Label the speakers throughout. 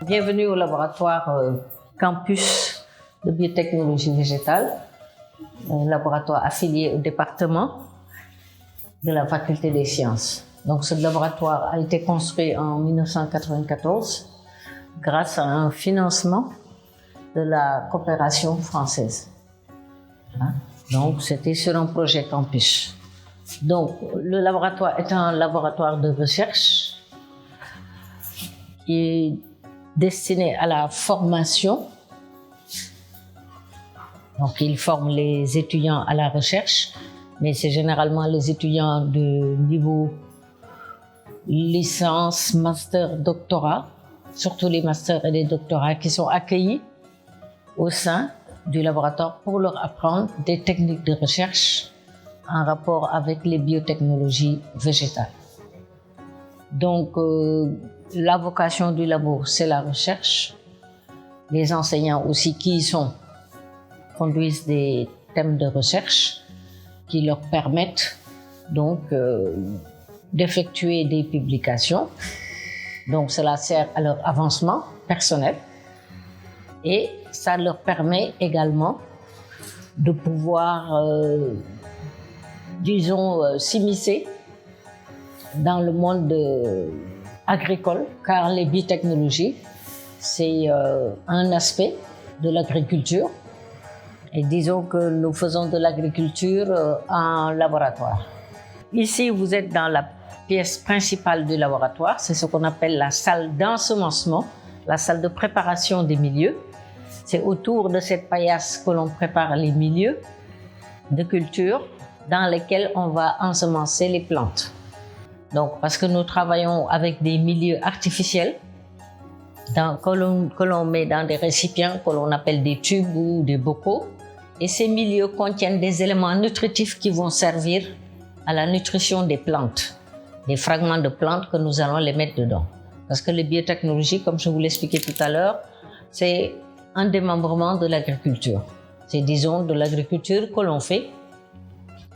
Speaker 1: Bienvenue au laboratoire campus de biotechnologie végétale, un laboratoire affilié au département de la faculté des sciences. Donc ce laboratoire a été construit en 1994 grâce à un financement de la coopération française. Donc c'était sur un projet campus. Donc le laboratoire est un laboratoire de recherche qui est destiné à la formation. Donc il forme les étudiants à la recherche, mais c'est généralement les étudiants de niveau licence, master, doctorat, surtout les masters et les doctorats qui sont accueillis au sein du laboratoire pour leur apprendre des techniques de recherche en rapport avec les biotechnologies végétales. Donc, la vocation du labo, c'est la recherche. Les enseignants aussi qui y sont conduisent des thèmes de recherche qui leur permettent donc d'effectuer des publications. Donc, cela sert à leur avancement personnel et ça leur permet également de pouvoir, s'immiscer dans le monde agricole, car les biotechnologies, c'est un aspect de l'agriculture. Et disons que nous faisons de l'agriculture en laboratoire. Ici, vous êtes dans la pièce principale du laboratoire, c'est ce qu'on appelle la salle d'ensemencement, la salle de préparation des milieux. C'est autour de cette paillasse que l'on prépare les milieux de culture dans lesquels on va ensemencer les plantes. Donc, parce que nous travaillons avec des milieux artificiels que l'on met dans des récipients que l'on appelle des tubes ou des bocaux. Et ces milieux contiennent des éléments nutritifs qui vont servir à la nutrition des plantes, des fragments de plantes que nous allons les mettre dedans. Parce que les biotechnologies, comme je vous l'expliquais tout à l'heure, c'est un démembrement de l'agriculture. C'est, disons, de l'agriculture que l'on fait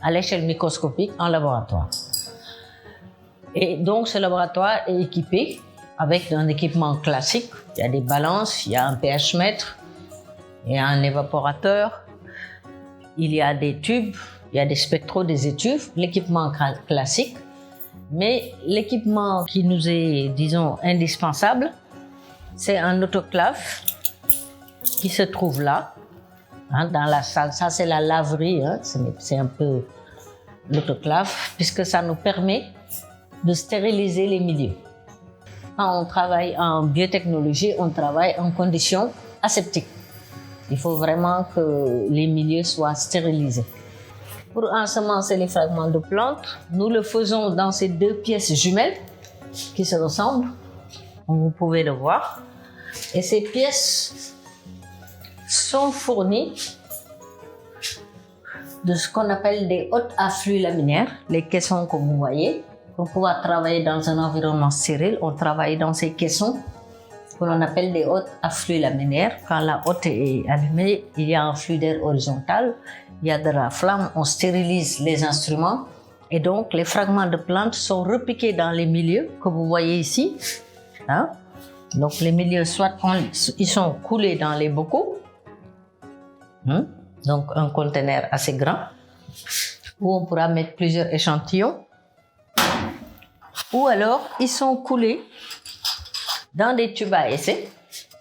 Speaker 1: à l'échelle microscopique en laboratoire. Et donc, ce laboratoire est équipé avec un équipement classique. Il y a des balances, il y a un pH mètre, il y a un évaporateur, il y a des tubes, il y a des spectrodésétuves, l'équipement classique. Mais l'équipement qui nous est, disons, indispensable, c'est un autoclave qui se trouve là, dans la salle. Ça, c'est la laverie, c'est un peu l'autoclave, puisque ça nous permet de stériliser les milieux. Quand on travaille en biotechnologie, on travaille en conditions aseptiques. Il faut vraiment que les milieux soient stérilisés. Pour ensemencer les fragments de plantes, nous le faisons dans ces deux pièces jumelles qui se ressemblent, comme vous pouvez le voir. Et ces pièces sont fournies de ce qu'on appelle des hôtes à flux laminaires, les caissons que vous voyez. Pour pouvoir travailler dans un environnement stérile, on travaille dans ces caissons que l'on appelle des hôtes à flux laminaires. Quand la hotte est allumée, il y a un flux d'air horizontal, il y a de la flamme, on stérilise les instruments et donc les fragments de plantes sont repiqués dans les milieux que vous voyez ici. Donc les milieux, soit ils sont coulés dans les bocaux, donc un conteneur assez grand, où on pourra mettre plusieurs échantillons, ou alors ils sont coulés dans des tubes à essai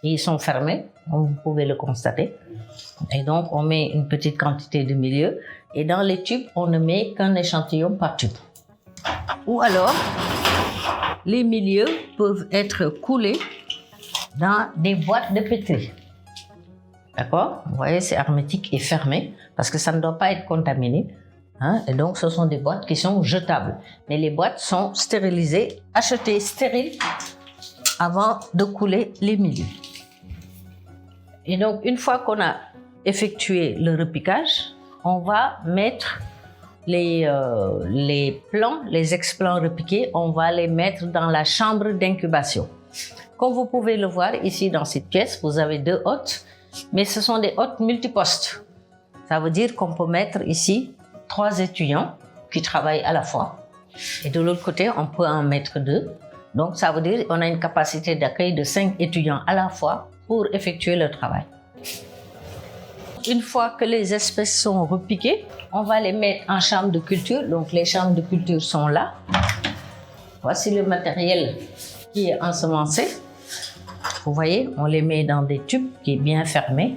Speaker 1: et ils sont fermés, comme vous pouvez le constater. Et donc on met une petite quantité de milieu et dans les tubes on ne met qu'un échantillon par tube. Ou alors les milieux peuvent être coulés dans des boîtes de pétri. D'accord? Vous voyez, c'est hermétique et fermé parce que ça ne doit pas être contaminé. Et donc, ce sont des boîtes qui sont jetables. Mais les boîtes sont stérilisées, achetées stériles avant de couler les milieux. Et donc, une fois qu'on a effectué le repiquage, on va mettre les plants, les explants repiqués, on va les mettre dans la chambre d'incubation. Comme vous pouvez le voir ici dans cette pièce, vous avez deux hôtes, mais ce sont des hôtes multipostes. Ça veut dire qu'on peut mettre ici 3 étudiants qui travaillent à la fois. Et de l'autre côté, on peut en mettre 2. Donc, ça veut dire qu'on a une capacité d'accueil de 5 étudiants à la fois pour effectuer le travail. Une fois que les espèces sont repiquées, on va les mettre en chambre de culture. Donc, les chambres de culture sont là. Voici le matériel qui est ensemencé. Vous voyez, on les met dans des tubes qui sont bien fermés.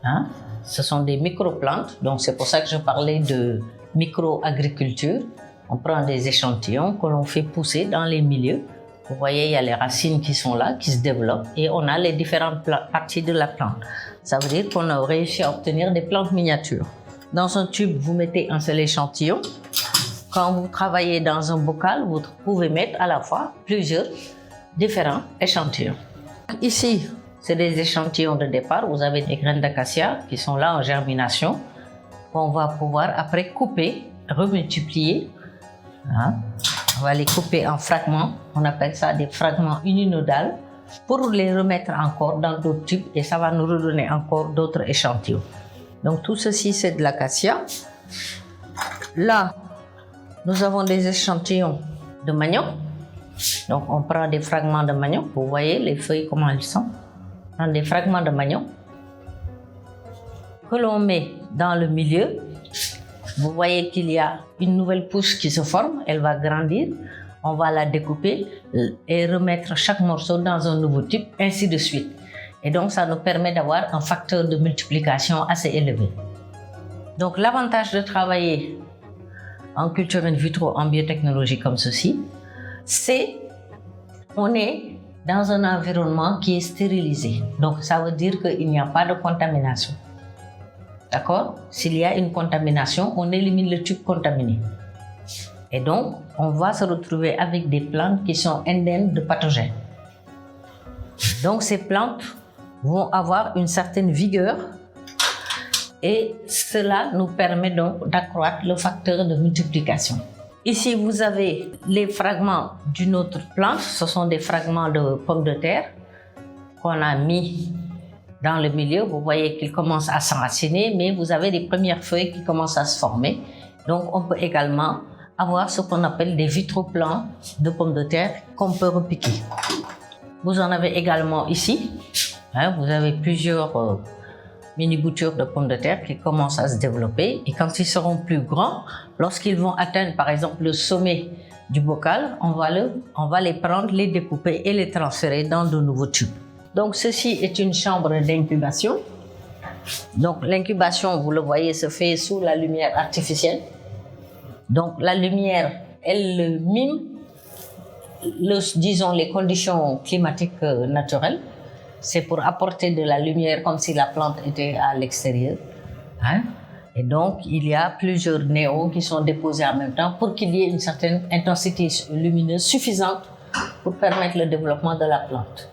Speaker 1: Hein? Ce sont des micro-plantes. Donc, c'est pour ça que je parlais de micro-agriculture. On prend des échantillons que l'on fait pousser dans les milieux. Vous voyez, il y a les racines qui sont là, qui se développent, et on a les différentes parties de la plante. Ça veut dire qu'on a réussi à obtenir des plantes miniatures. Dans un tube, vous mettez un seul échantillon. Quand vous travaillez dans un bocal, vous pouvez mettre à la fois plusieurs différents échantillons. Ici, c'est des échantillons de départ. Vous avez des graines d'acacia qui sont là en germination, qu'on va pouvoir après couper, remultiplier. Hein? On va les couper en fragments, on appelle ça des fragments uninodales, pour les remettre encore dans d'autres tubes et ça va nous redonner encore d'autres échantillons. Donc tout ceci c'est de l'acacia. Là, nous avons des échantillons de manioc. Donc on prend des fragments de manioc, vous voyez les feuilles comment elles sont. On prend des fragments de manioc que l'on met dans le milieu. Vous voyez qu'il y a une nouvelle pousse qui se forme, elle va grandir, on va la découper et remettre chaque morceau dans un nouveau tube, ainsi de suite. Et donc ça nous permet d'avoir un facteur de multiplication assez élevé. Donc l'avantage de travailler en culture in vitro, en biotechnologie comme ceci, c'est qu'on est dans un environnement qui est stérilisé. Donc ça veut dire qu'il n'y a pas de contamination. D'accord? S'il y a une contamination, on élimine le tube contaminé. Et donc, on va se retrouver avec des plantes qui sont indemnes de pathogènes. Donc, ces plantes vont avoir une certaine vigueur et cela nous permet donc d'accroître le facteur de multiplication. Ici, vous avez les fragments d'une autre plante. Ce sont des fragments de pommes de terre qu'on a mis dans le milieu. Vous voyez qu'ils commencent à s'enraciner, mais vous avez les premières feuilles qui commencent à se former. Donc, on peut également avoir ce qu'on appelle des vitroplants de pommes de terre qu'on peut repiquer. Vous en avez également ici. Hein, vous avez plusieurs mini-boutures de pommes de terre qui commencent à se développer. Et quand ils seront plus grands, lorsqu'ils vont atteindre par exemple le sommet du bocal, on va les prendre, les découper et les transférer dans de nouveaux tubes. Donc ceci est une chambre d'incubation. Donc l'incubation, vous le voyez, se fait sous la lumière artificielle. Donc la lumière, elle mime, disons, les conditions climatiques naturelles. C'est pour apporter de la lumière comme si la plante était à l'extérieur. Hein? Et donc il y a plusieurs néons qui sont déposés en même temps pour qu'il y ait une certaine intensité lumineuse suffisante pour permettre le développement de la plante.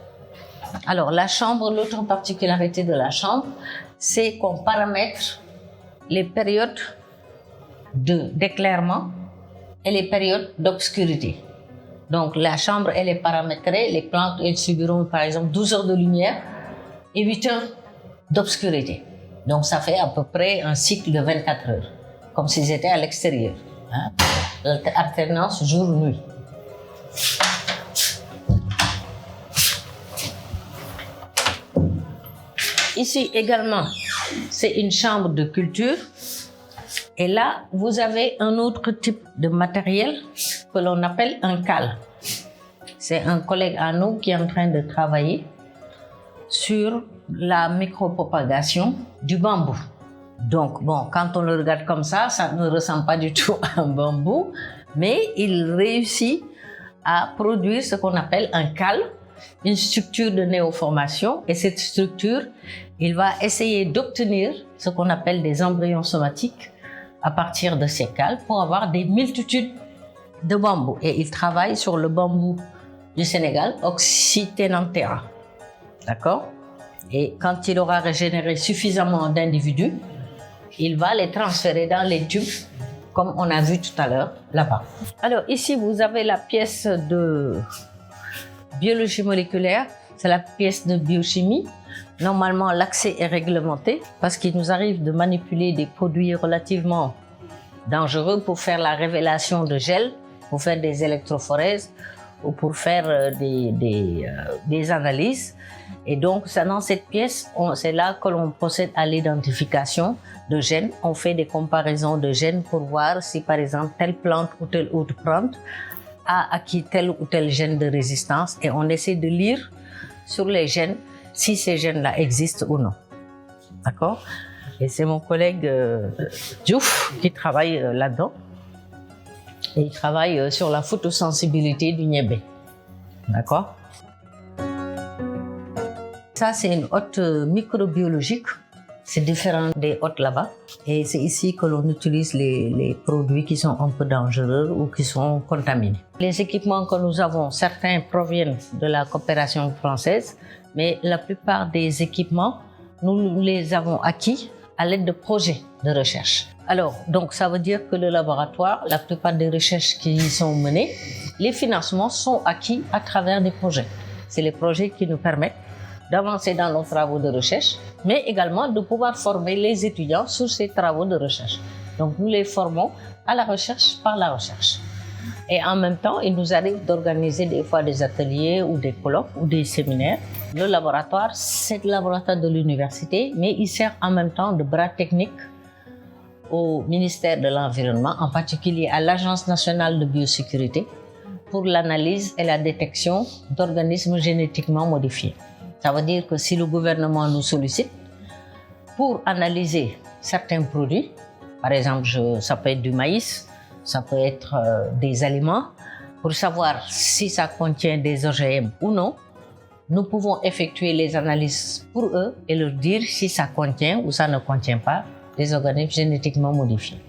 Speaker 1: Alors la chambre, l'autre particularité de la chambre, c'est qu'on paramètre les périodes d'éclairement et les périodes d'obscurité. Donc la chambre, elle est paramétrée, les plantes, elles subiront par exemple 12 heures de lumière et 8 heures d'obscurité. Donc ça fait à peu près un cycle de 24 heures, comme s'ils étaient à l'extérieur. Hein? Alternance jour-nuit. Ici également, c'est une chambre de culture. Et là, vous avez un autre type de matériel que l'on appelle un cale. C'est un collègue à nous qui est en train de travailler sur la micropropagation du bambou. Donc, bon, quand on le regarde comme ça ne ressemble pas du tout à un bambou, mais il réussit à produire ce qu'on appelle un cale, une structure de néoformation, et cette structure, il va essayer d'obtenir ce qu'on appelle des embryons somatiques à partir de ces cales pour avoir des multitudes de bambous. Et il travaille sur le bambou du Sénégal, Oxytenanthera. D'accord? Et quand il aura régénéré suffisamment d'individus, il va les transférer dans les tubes, comme on a vu tout à l'heure là-bas. Alors ici, vous avez la pièce de biologie moléculaire, c'est la pièce de biochimie. Normalement, l'accès est réglementé parce qu'il nous arrive de manipuler des produits relativement dangereux pour faire la révélation de gel, pour faire des électrophorèses pour faire des analyses. Et donc, dans cette pièce, c'est là que l'on procède à l'identification de gènes. On fait des comparaisons de gènes pour voir si, par exemple, telle plante ou telle autre plante a acquis tel ou tel gène de résistance. Et on essaie de lire sur les gènes si ces gènes-là existent ou non. D'accord? Et c'est mon collègue Diouf qui travaille là-dedans. Et il travaille sur la photosensibilité du niébé. D'accord? Ça, c'est une hotte microbiologique. C'est différent des hottes là-bas. Et c'est ici que l'on utilise les produits qui sont un peu dangereux ou qui sont contaminés. Les équipements que nous avons, certains proviennent de la coopération française, mais la plupart des équipements, nous les avons acquis à l'aide de projets de recherche. Alors, donc ça veut dire que le laboratoire, la plupart des recherches qui y sont menées, les financements sont acquis à travers des projets. C'est les projets qui nous permettent d'avancer dans nos travaux de recherche, mais également de pouvoir former les étudiants sur ces travaux de recherche. Donc nous les formons à la recherche par la recherche. Et en même temps, il nous arrive d'organiser des fois des ateliers ou des colloques ou des séminaires. Le laboratoire, c'est le laboratoire de l'université, mais il sert en même temps de bras technique au ministère de l'Environnement, en particulier à l'Agence nationale de biosécurité, pour l'analyse et la détection d'organismes génétiquement modifiés. Ça veut dire que si le gouvernement nous sollicite pour analyser certains produits, par exemple, ça peut être du maïs, ça peut être des aliments, pour savoir si ça contient des OGM ou non, nous pouvons effectuer les analyses pour eux et leur dire si ça contient ou ça ne contient pas des organismes génétiquement modifiés.